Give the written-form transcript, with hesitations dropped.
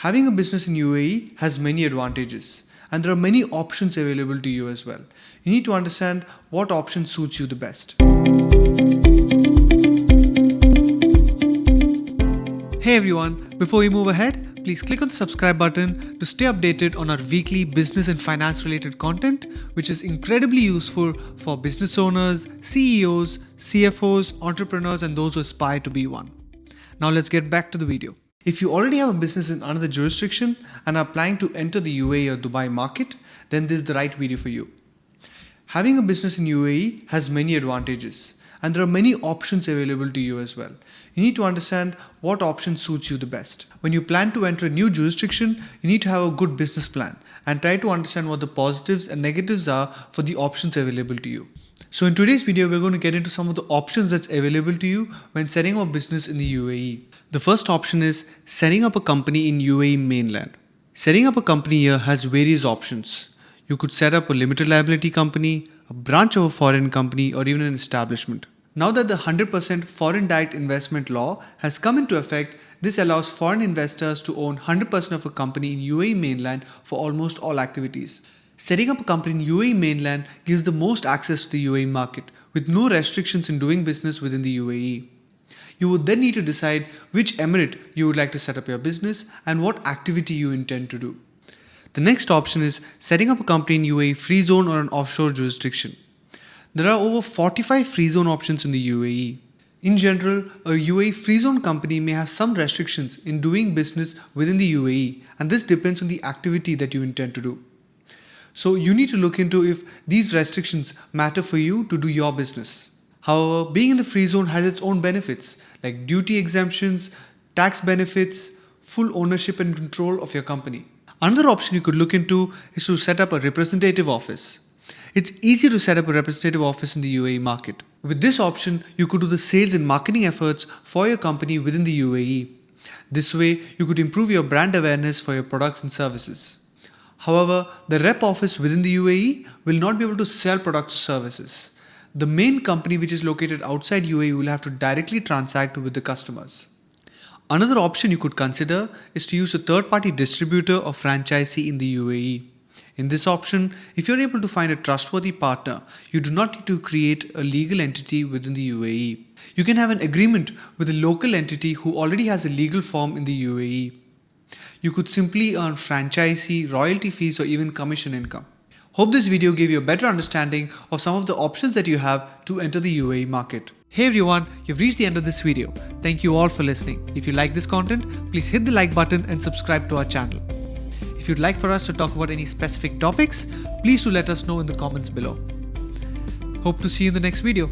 Having a business in UAE has many advantages, and there are many options available to you as well. You need to understand what option suits you the best. Hey everyone, before we move ahead, please click on the subscribe button to stay updated on our weekly business and finance related content, which is incredibly useful for business owners, CEOs, CFOs, entrepreneurs, and those who aspire to be one. Now let's get back to the video. If you already have a business in another jurisdiction and are planning to enter the UAE or Dubai market, then this is the right video for you. Having a business in UAE has many advantages, and there are many options available to you as well. You need to understand what option suits you the best. When you plan to enter a new jurisdiction, you need to have a good business plan and try to understand what the positives and negatives are for the options available to you. So in today's video, we're going to get into some of the options that's available to you when setting up a business in the UAE. The first option is setting up a company in UAE mainland. Setting up a company here has various options. You could set up a limited liability company, a branch of a foreign company, or even an establishment. Now that the 100% foreign direct investment law has come into effect, this allows foreign investors to own 100% of a company in UAE mainland for almost all activities. Setting up a company in UAE mainland gives the most access to the UAE market, with no restrictions in doing business within the UAE. You would then need to decide which emirate you would like to set up your business and what activity you intend to do. The next option is setting up a company in UAE free zone or an offshore jurisdiction. There are over 45 free zone options in the UAE. In general, a UAE free zone company may have some restrictions in doing business within the UAE, and this depends on the activity that you intend to do. So you need to look into if these restrictions matter for you to do your business. However, being in the free zone has its own benefits like duty exemptions, tax benefits, full ownership and control of your company. Another option you could look into is to set up a representative office. It's easy to set up a representative office in the UAE market. With this option, you could do the sales and marketing efforts for your company within the UAE. This way, you could improve your brand awareness for your products and services. However, the rep office within the UAE will not be able to sell products or services. The main company which is located outside UAE will have to directly transact with the customers. Another option you could consider is to use a third-party distributor or franchisee in the UAE. In this option, if you're able to find a trustworthy partner, you do not need to create a legal entity within the UAE. You can have an agreement with a local entity who already has a legal form in the UAE. You could simply earn franchisee, royalty fees, or even commission income. Hope this video gave you a better understanding of some of the options that you have to enter the UAE market. Hey everyone, you've reached the end of this video. Thank you all for listening. If you like this content, please hit the like button and subscribe to our channel. If you'd like for us to talk about any specific topics, please do let us know in the comments below. Hope to see you in the next video.